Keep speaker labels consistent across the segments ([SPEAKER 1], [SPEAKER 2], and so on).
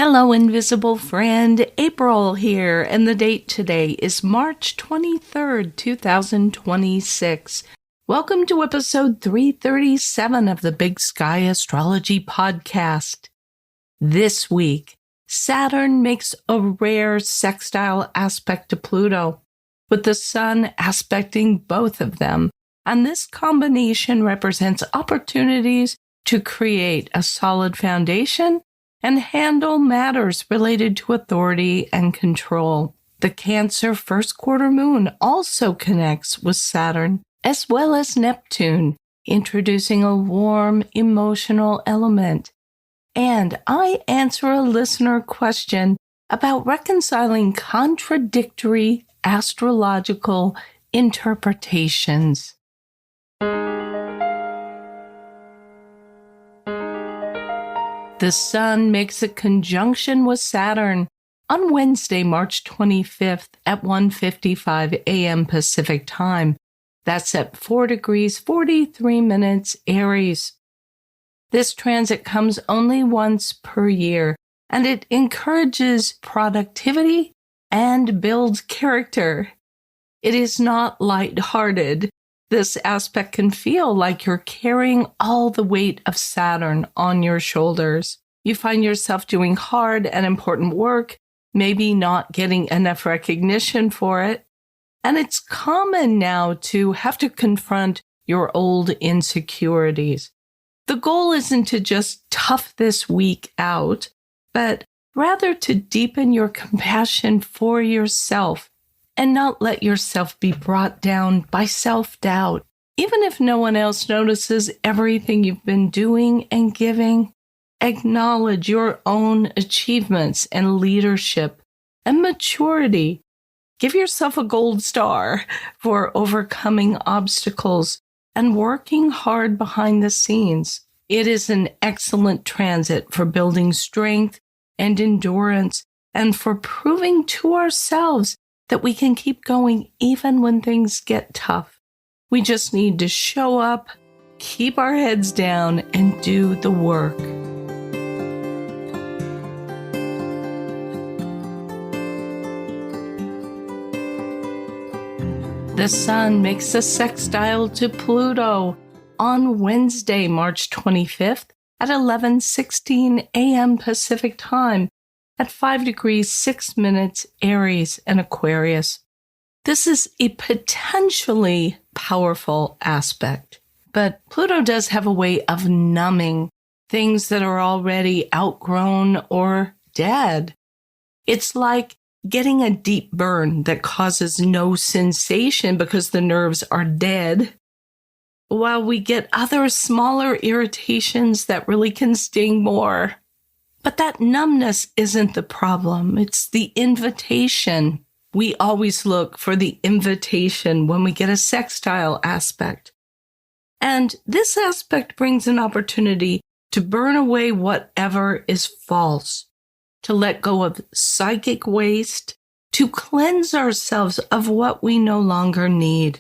[SPEAKER 1] Hello, invisible friend. April here, and the date today is March 23rd, 2026. Welcome to episode 337 of the Big Sky Astrology Podcast. This week, Saturn makes a rare sextile aspect to Pluto, with the Sun aspecting both of them, and this combination represents opportunities to create a solid foundation and handle matters related to authority and control. The Cancer first quarter moon also connects with Saturn, as well as Neptune, introducing a warm emotional element. And I answer a listener question about reconciling contradictory astrological interpretations. The Sun makes a conjunction with Saturn on Wednesday, March 25th at 1:55 a.m. Pacific Time. That's at 4 degrees 43 minutes Aries. This transit comes only once per year, and it encourages productivity and builds character. It is not lighthearted. This aspect can feel like you're carrying all the weight of Saturn on your shoulders. You find yourself doing hard and important work, maybe not getting enough recognition for it. And it's common now to have to confront your old insecurities. The goal isn't to just tough this week out, but rather to deepen your compassion for yourself and not let yourself be brought down by self-doubt. Even if no one else notices everything you've been doing and giving, acknowledge your own achievements and leadership and maturity. Give yourself a gold star for overcoming obstacles and working hard behind the scenes. It is an excellent transit for building strength and endurance and for proving to ourselves that we can keep going even when things get tough. We just need to show up, keep our heads down, and do the work. The Sun makes a sextile to Pluto on Wednesday, March 25th at 11:16 a.m. Pacific Time at 5 degrees 6 minutes Aries and Aquarius. This is a potentially powerful aspect, but Pluto does have a way of numbing things that are already outgrown or dead. It's like getting a deep burn that causes no sensation because the nerves are dead, while we get other smaller irritations that really can sting more. But that numbness isn't the problem. It's the invitation. We always look for the invitation when we get a sextile aspect. And this aspect brings an opportunity to burn away whatever is false, to let go of psychic waste, to cleanse ourselves of what we no longer need.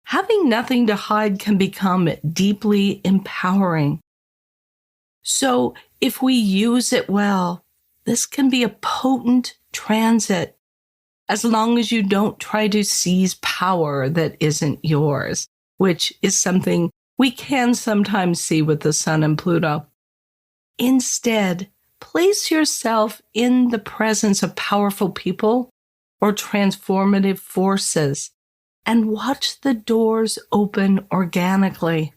[SPEAKER 1] Having nothing to hide can become deeply empowering. So if we use it well, this can be a potent transit, as long as you don't try to seize power that isn't yours, which is something we can sometimes see with the Sun and Pluto. Instead, place yourself in the presence of powerful people or transformative forces and watch the doors open organically.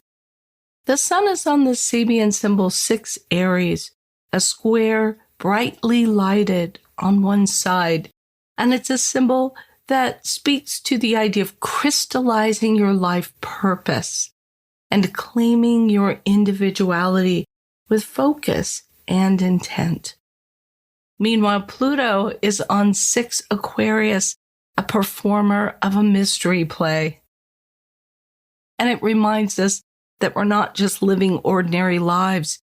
[SPEAKER 1] The Sun is on the Sabian symbol 6 Aries, a square brightly lighted on one side, and it's a symbol that speaks to the idea of crystallizing your life purpose and claiming your individuality with focus and intent. Meanwhile, Pluto is on 6 Aquarius, a performer of a mystery play. And it reminds us that we're not just living ordinary lives.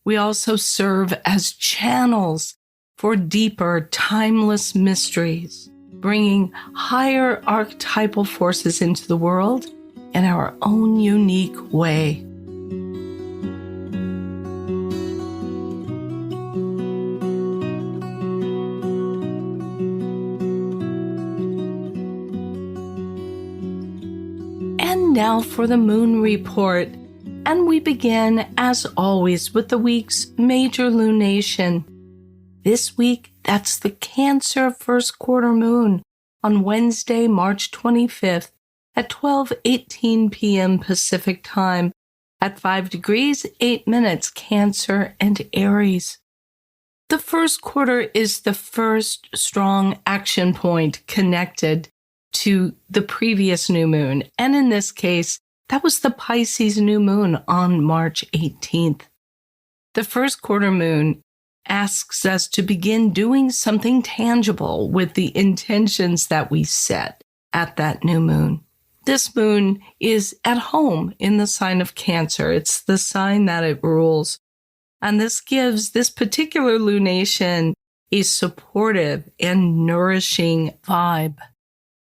[SPEAKER 1] We also serve as channels for deeper, timeless mysteries, bringing higher archetypal forces into the world in our own unique way. now for the moon report. And we begin, as always, with the week's major lunation. This week, that's the Cancer first quarter moon on Wednesday, March 25th at 12:18 p.m. Pacific Time at 5 degrees, 8 minutes, Cancer and Aries. The first quarter is the first strong action point connected to the previous new moon, and in this case, that was the Pisces new moon on March 18th. The first quarter moon asks us to begin doing something tangible with the intentions that we set at that new moon. This moon is at home in the sign of Cancer. It's the sign that it rules. And this gives this particular lunation a supportive and nourishing vibe.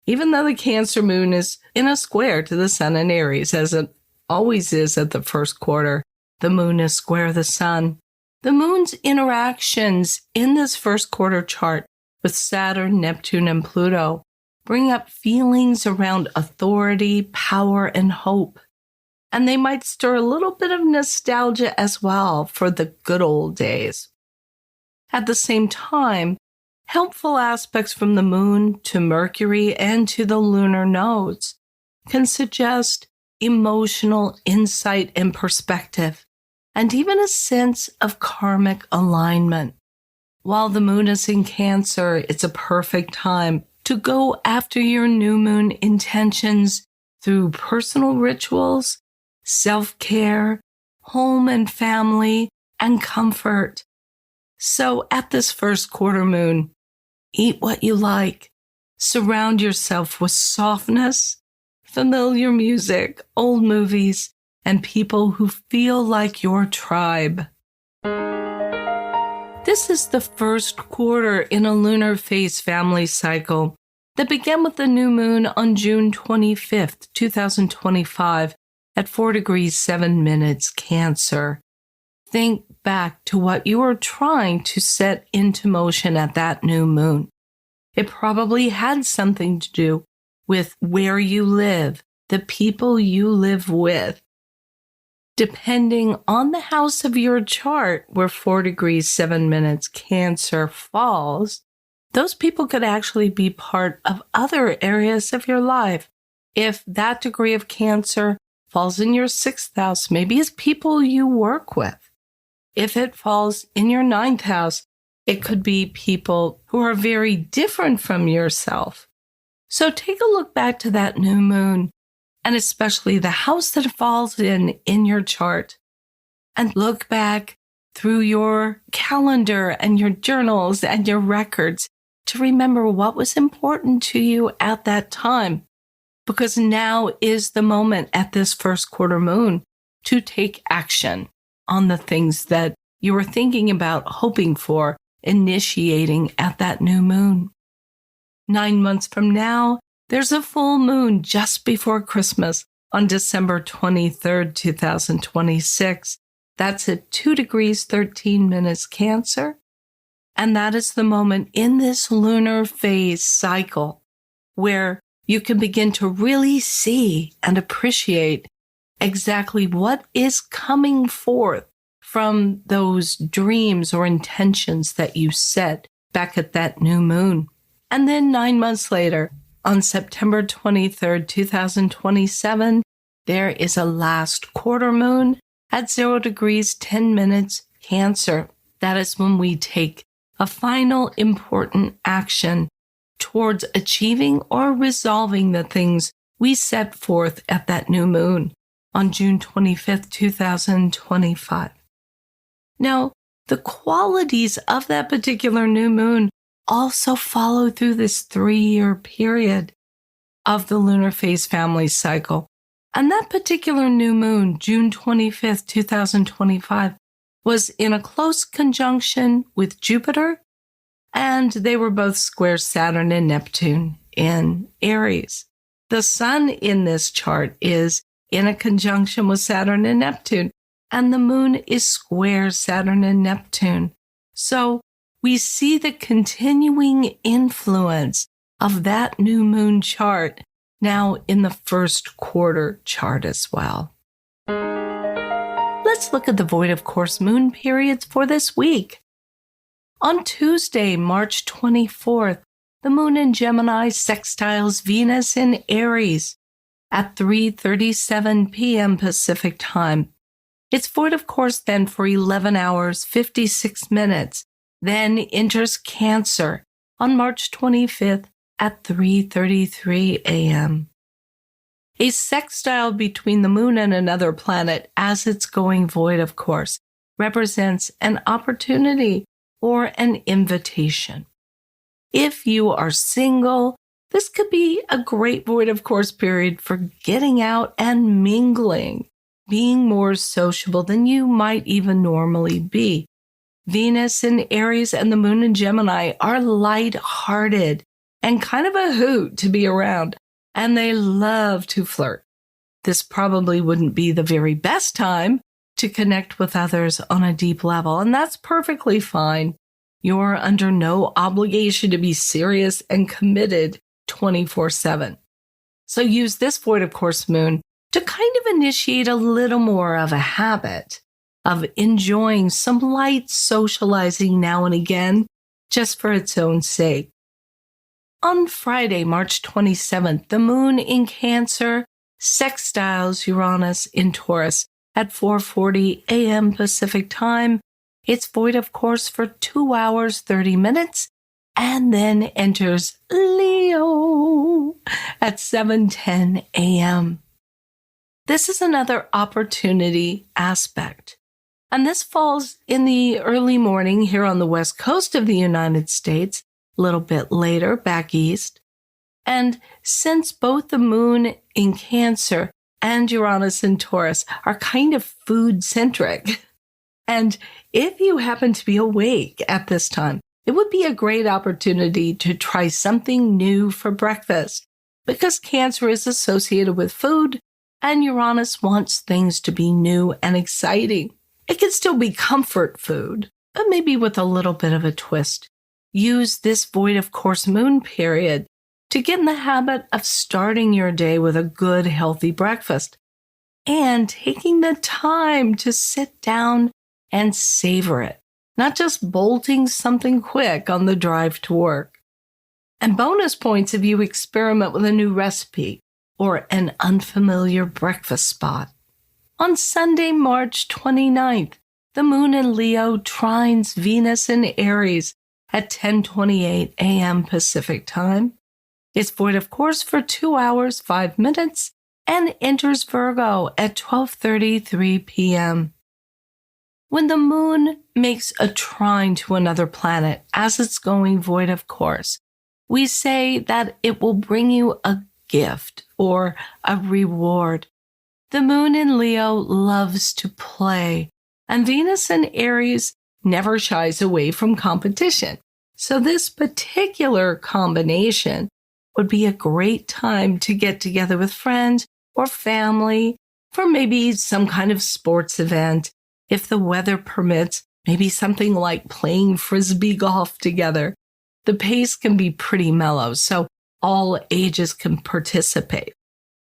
[SPEAKER 1] Even though the Cancer moon is in a square to the sun in Aries, as it always is at the first quarter, the moon is square the sun. The moon's interactions in this first quarter chart with Saturn, Neptune, and Pluto bring up feelings around authority, power, and hope. And they might stir a little bit of nostalgia as well for the good old days. At the same time, helpful aspects from the moon to Mercury and to the lunar nodes can suggest emotional insight and perspective, and even a sense of karmic alignment. While the moon is in Cancer, it's a perfect time to go after your new moon intentions through personal rituals, self-care, home and family, and comfort. So at this first quarter moon, eat what you like. Surround yourself with softness, familiar music, old movies, and people who feel like your tribe. This is the first quarter in a lunar phase family cycle that began with the new moon on June 25th, 2025 at 4 degrees 7 minutes Cancer. Think back to what you were trying to set into motion at that new moon. It probably had something to do with where you live, the people you live with. Depending on the house of your chart where 4 degrees 7 minutes Cancer falls, those people could actually be part of other areas of your life. If that degree of Cancer falls in your 6th house, maybe it's people you work with. If it falls in your 9th house, it could be people who are very different from yourself. So take a look back to that new moon, and especially the house that it falls in your chart, and look back through your calendar and your journals and your records to remember what was important to you at that time. Because now is the moment at this first quarter moon to take action on the things that you were thinking about, hoping for, initiating at that new moon. 9 months from now, there's a full moon just before Christmas on December 23rd, 2026. That's at 2 degrees 13 minutes Cancer. And that is the moment in this lunar phase cycle where you can begin to really see and appreciate exactly what is coming forth from those dreams or intentions that you set back at that new moon. And then 9 months later, on September 23rd, 2027, there is a last quarter moon at 0 degrees 10 minutes Cancer. That is when we take a final important action towards achieving or resolving the things we set forth at that new moon on June 25th, 2025. Now, the qualities of that particular new moon also follow through this 3-year period of the lunar phase family cycle. And that particular new moon, June 25th, 2025, was in a close conjunction with Jupiter, and they were both square Saturn and Neptune in Aries. The sun in this chart is in a conjunction with Saturn and Neptune, and the moon is square Saturn and Neptune. So we see the continuing influence of that new moon chart now in the first quarter chart as well. Let's look at the void of course moon periods for this week. On Tuesday, March 24th, the moon in Gemini sextiles Venus in Aries at 3:37 p.m. Pacific time. It's void of course then for 11 hours, 56 minutes, then enters Cancer on March 25th at 3:33 a.m. A sextile between the moon and another planet as it's going void of course represents an opportunity or an invitation. If you are single, this could be a great void of course period for getting out and mingling, being more sociable than you might even normally be. Venus in Aries and the moon in Gemini are light-hearted and kind of a hoot to be around, and they love to flirt. This probably wouldn't be the very best time to connect with others on a deep level, and that's perfectly fine. You're under no obligation to be serious and committed 24/7. So use this void of course moon to kind of initiate a little more of a habit of enjoying some light socializing now and again, just for its own sake. On Friday, March 27th, the moon in Cancer sextiles Uranus in Taurus at 4:40 a.m. Pacific time. It's void of course for 2 hours, 30 minutes, and then enters Leo at 7:10 a.m. This is another opportunity aspect, and this falls in the early morning here on the west coast of the United States, a little bit later back east. And since both the moon in Cancer and Uranus in Taurus are kind of food-centric, and if you happen to be awake at this time, it would be a great opportunity to try something new for breakfast, because Cancer is associated with food and Uranus wants things to be new and exciting. It can still be comfort food, but maybe with a little bit of a twist. Use this void of course moon period to get in the habit of starting your day with a good, healthy breakfast and taking the time to sit down and savor it, not just bolting something quick on the drive to work. And bonus points if you experiment with a new recipe or an unfamiliar breakfast spot. On Sunday, March 29th, the moon in Leo trines Venus in Aries at 10:28 a.m. Pacific time. It's void of course for 2 hours, 5 minutes, and enters Virgo at 12:33 p.m. When the moon makes a trine to another planet as it's going void of course, we say that it will bring you a gift or a reward. The moon in Leo loves to play, and Venus in Aries never shies away from competition. So this particular combination would be a great time to get together with friends or family for maybe some kind of sports event. If the weather permits, maybe something like playing frisbee golf together. The pace can be pretty mellow, so all ages can participate.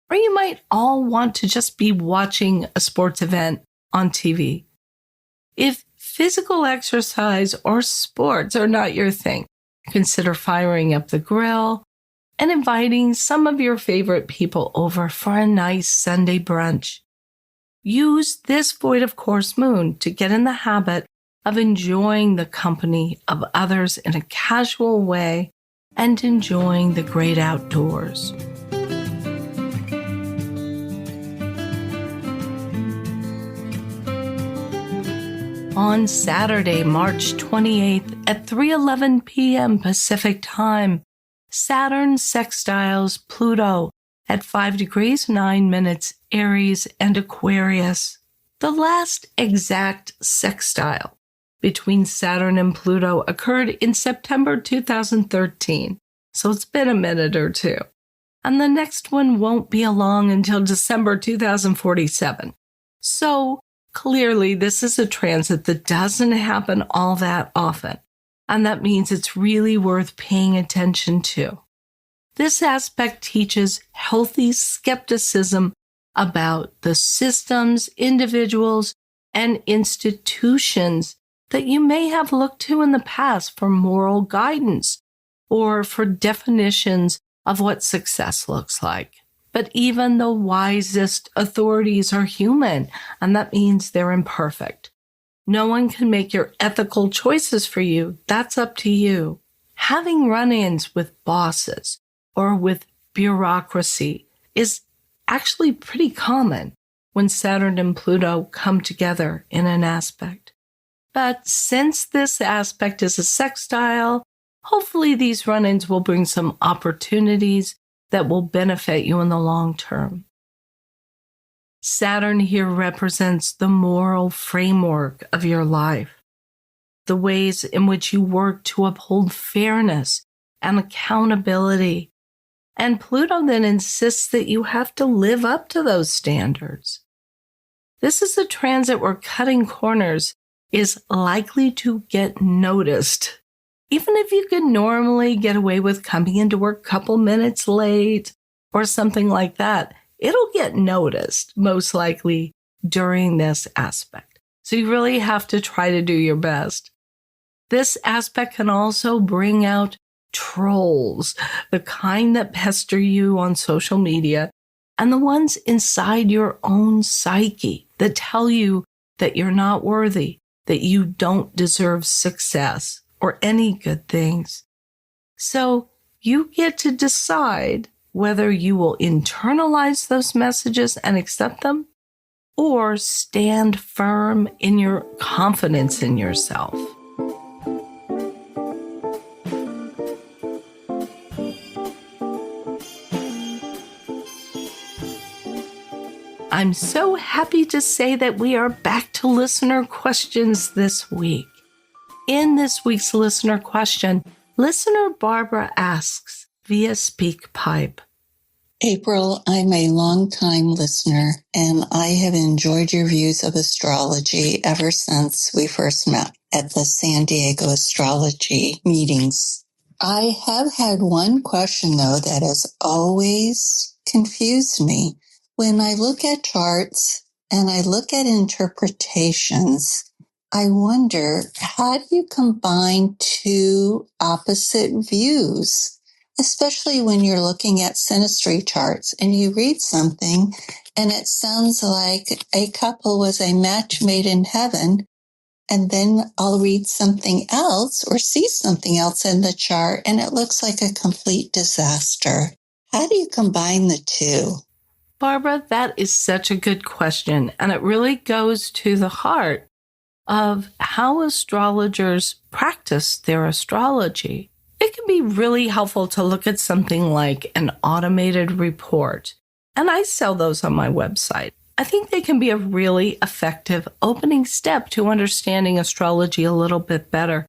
[SPEAKER 1] Or you might all want to just be watching a sports event on TV. If physical exercise or sports are not your thing, consider firing up the grill and inviting some of your favorite people over for a nice Sunday brunch. Use this void of course moon to get in the habit of enjoying the company of others in a casual way and enjoying the great outdoors. On Saturday, March 28th at 3:11 p.m. Pacific time, Saturn sextiles Pluto at 5 degrees 9 minutes Aries and Aquarius. The last exact sextile between Saturn and Pluto occurred in September 2013, so it's been a minute or two. And the next one won't be along until December 2047. So clearly, this is a transit that doesn't happen all that often, and that means it's really worth paying attention to. This aspect teaches healthy skepticism about the systems, individuals, and institutions that you may have looked to in the past for moral guidance or for definitions of what success looks like. But even the wisest authorities are human, and that means they're imperfect. No one can make your ethical choices for you. That's up to you. Having run-ins with bosses or with bureaucracy is actually pretty common when Saturn and Pluto come together in an aspect. But since this aspect is a sextile, hopefully these run-ins will bring some opportunities that will benefit you in the long term. Saturn here represents the moral framework of your life, the ways in which you work to uphold fairness and accountability. And Pluto then insists that you have to live up to those standards. This is a transit where cutting corners is likely to get noticed. Even if you could normally get away with coming into work a couple minutes late or something like that, it'll get noticed, most likely, during this aspect. So you really have to try to do your best. This aspect can also bring out trolls, the kind that pester you on social media, and the ones inside your own psyche that tell you that you're not worthy, that you don't deserve success or any good things. So you get to decide whether you will internalize those messages and accept them or stand firm in your confidence in yourself. I'm so happy to say that we are back to listener questions this week. In this week's listener question, listener Barbara asks via SpeakPipe.
[SPEAKER 2] April, I'm a longtime listener, and I have enjoyed your views of astrology ever since we first met at the San Diego astrology meetings. I have had one question, though, that has always confused me. When I look at charts and I look at interpretations, I wonder, how do you combine two opposite views? Especially when you're looking at synastry charts and you read something and it sounds like a couple was a match made in heaven, and then I'll read something else or see something else in the chart and it looks like a complete disaster. How do you combine the two?
[SPEAKER 1] Barbara, that is such a good question, and it really goes to the heart of how astrologers practice their astrology. It can be really helpful to look at something like an automated report, and I sell those on my website. I think they can be a really effective opening step to understanding astrology a little bit better.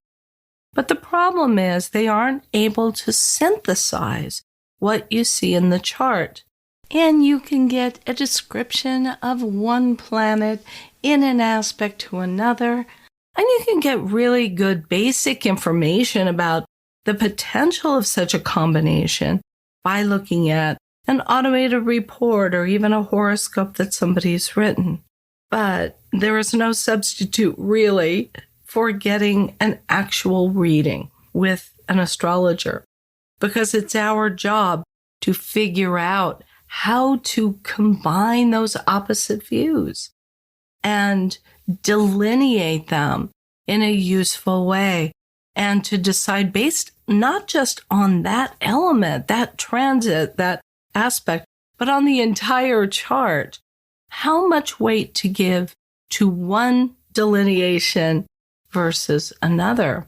[SPEAKER 1] But the problem is they aren't able to synthesize what you see in the chart. And you can get a description of one planet in an aspect to another, and you can get really good basic information about the potential of such a combination by looking at an automated report or even a horoscope that somebody's written. But there is no substitute, really, for getting an actual reading with an astrologer, because it's our job to figure out how to combine those opposite views and delineate them in a useful way, and to decide based not just on that element, that transit, that aspect, but on the entire chart, how much weight to give to one delineation versus another.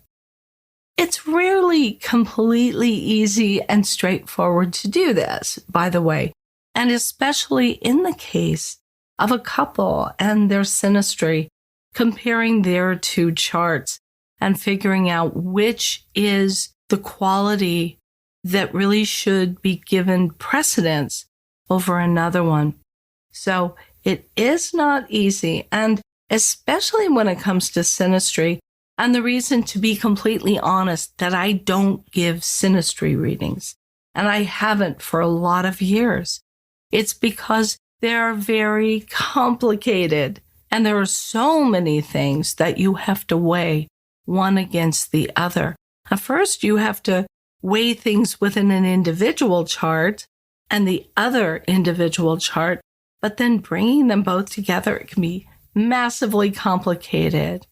[SPEAKER 1] It's rarely completely easy and straightforward to do this, by the way, and especially in the case of a couple and their synastry, comparing their two charts and figuring out which is the quality that really should be given precedence over another one. So it is not easy, and especially when it comes to synastry, and the reason, to be completely honest, that I don't give synastry readings and I haven't for a lot of years. It's because they're very complicated, and there are so many things that you have to weigh one against the other. At first, you have to weigh things within an individual chart and the other individual chart, but then bringing them both together, it can be massively complicated.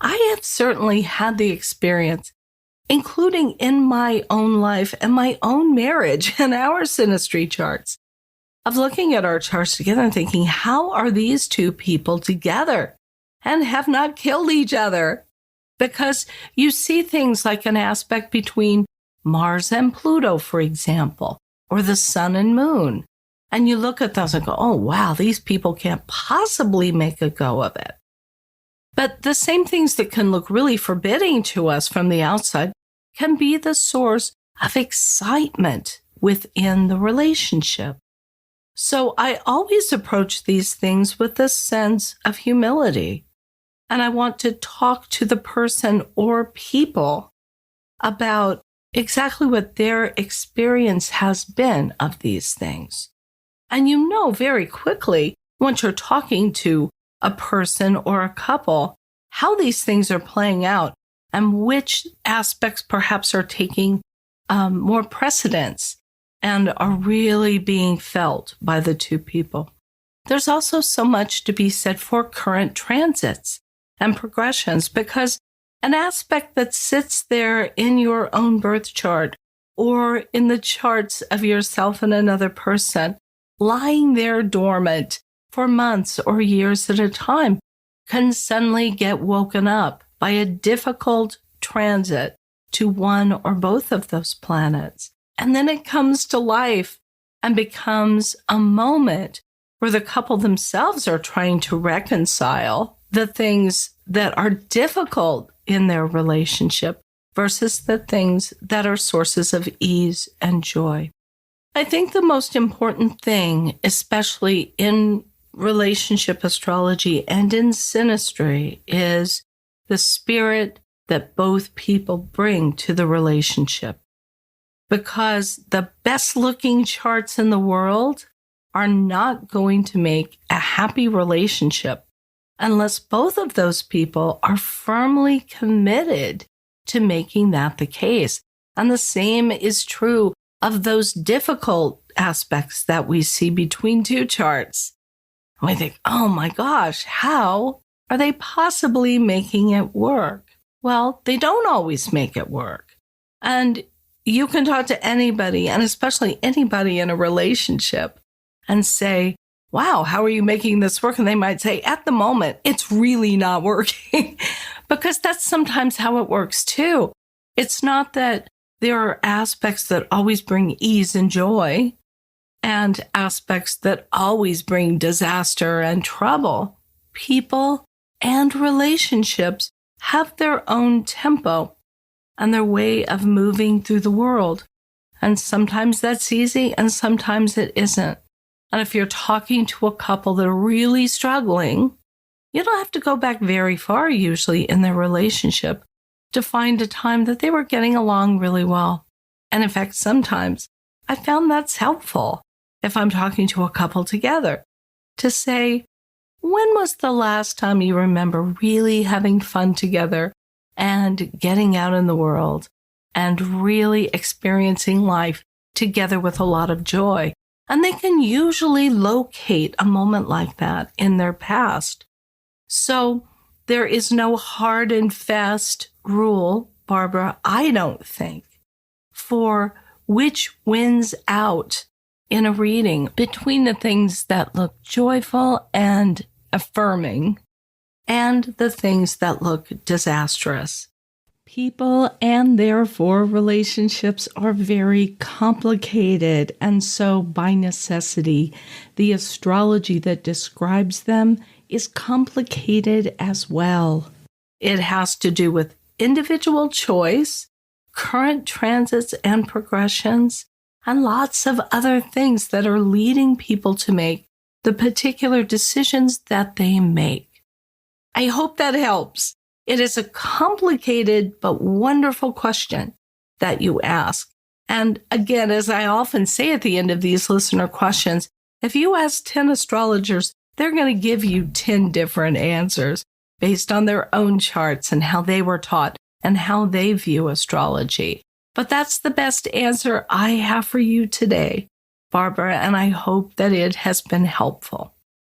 [SPEAKER 1] I have certainly had the experience, including in my own life and my own marriage and our synastry charts, of looking at our charts together and thinking, how are these two people together and have not killed each other? Because you see things like an aspect between Mars and Pluto, for example, or the sun and moon. And you look at those and go, oh, wow, these people can't possibly make a go of it. But the same things that can look really forbidding to us from the outside can be the source of excitement within the relationship. So I always approach these things with a sense of humility. And I want to talk to the person or people about exactly what their experience has been of these things. And you know very quickly, once you're talking to a person or a couple, how these things are playing out and which aspects perhaps are taking more precedence and are really being felt by the two people. There's also so much to be said for current transits and progressions, because an aspect that sits there in your own birth chart or in the charts of yourself and another person, lying there dormant for months or years at a time, can suddenly get woken up by a difficult transit to one or both of those planets. And then it comes to life and becomes a moment where the couple themselves are trying to reconcile the things that are difficult in their relationship versus the things that are sources of ease and joy. I think the most important thing, especially in relationship astrology and in synastry, is the spirit that both people bring to the relationship. Because the best looking charts in the world are not going to make a happy relationship unless both of those people are firmly committed to making that the case. And the same is true of those difficult aspects that we see between two charts. And we think, oh my gosh, how are they possibly making it work? Well, they don't always make it work. And you can talk to anybody, and especially anybody in a relationship, and say, wow, how are you making this work? And they might say, at the moment, it's really not working. Because that's sometimes how it works too. It's not that there are aspects that always bring ease and joy and aspects that always bring disaster and trouble. People and relationships have their own tempo and their way of moving through the world. And sometimes that's easy and sometimes it isn't. And if you're talking to a couple that are really struggling, you don't have to go back very far usually in their relationship to find a time that they were getting along really well. And in fact, sometimes I found that's helpful if I'm talking to a couple together to say, when was the last time you remember really having fun together and getting out in the world and really experiencing life together with a lot of joy? And they can usually locate a moment like that in their past. So there is no hard and fast rule, Barbara, I don't think, for which wins out in a reading between the things that look joyful and affirming and the things that look disastrous. People and therefore relationships are very complicated, and so by necessity, the astrology that describes them is complicated as well. It has to do with individual choice, current transits and progressions, and lots of other things that are leading people to make the particular decisions that they make. I hope that helps. It is a complicated but wonderful question that you ask. And again, as I often say at the end of these listener questions, if you ask 10 astrologers, they're going to give you 10 different answers based on their own charts and how they were taught and how they view astrology. But that's the best answer I have for you today, Barbara, and I hope that it has been helpful.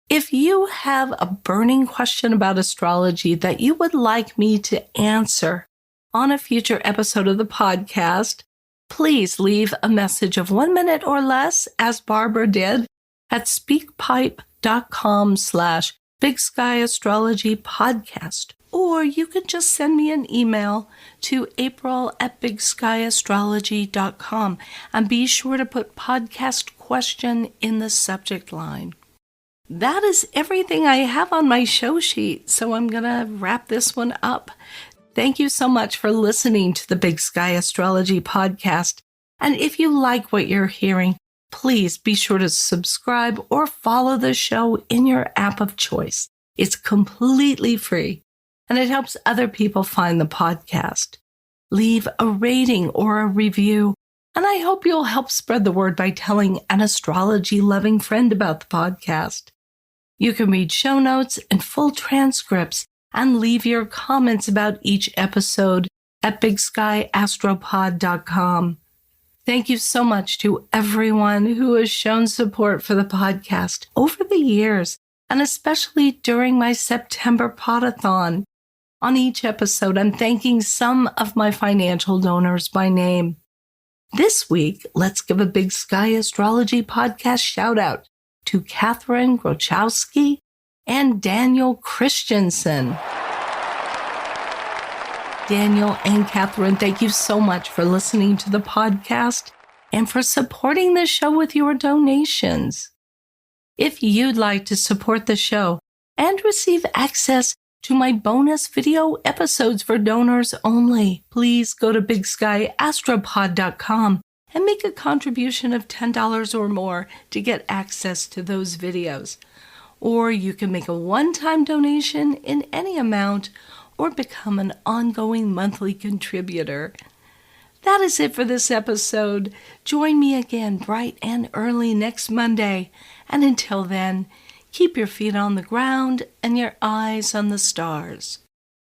[SPEAKER 1] If you have a burning question about astrology that you would like me to answer on a future episode of the podcast, please leave a message of 1 minute or less, as Barbara did, at speakpipe.com/Big Sky Astrology Podcast. Or you can just send me an email to april@bigskyastrology.com and be sure to put podcast question in the subject line. That is everything I have on my show sheet, so I'm going to wrap this one up. Thank you so much for listening to the Big Sky Astrology Podcast. And if you like what you're hearing, please be sure to subscribe or follow the show in your app of choice. It's completely free, and it helps other people find the podcast. Leave a rating or a review, and I hope you'll help spread the word by telling an astrology-loving friend about the podcast. You can read show notes and full transcripts and leave your comments about each episode at bigskyastropod.com. Thank you so much to everyone who has shown support for the podcast over the years, and especially during my September podathon. On each episode, I'm thanking some of my financial donors by name. This week, let's give a Big Sky Astrology Podcast shout out to Catherine Grochowski and Daniel Christensen. Daniel and Catherine, thank you so much for listening to the podcast and for supporting the show with your donations. If you'd like to support the show and receive access to my bonus video episodes for donors only, please go to bigskyastropod.com and make a contribution of $10 or more to get access to those videos. Or you can make a one-time donation in any amount or become an ongoing monthly contributor. That is it for this episode. Join me again bright and early next Monday. And until then, keep your feet on the ground and your eyes on the stars.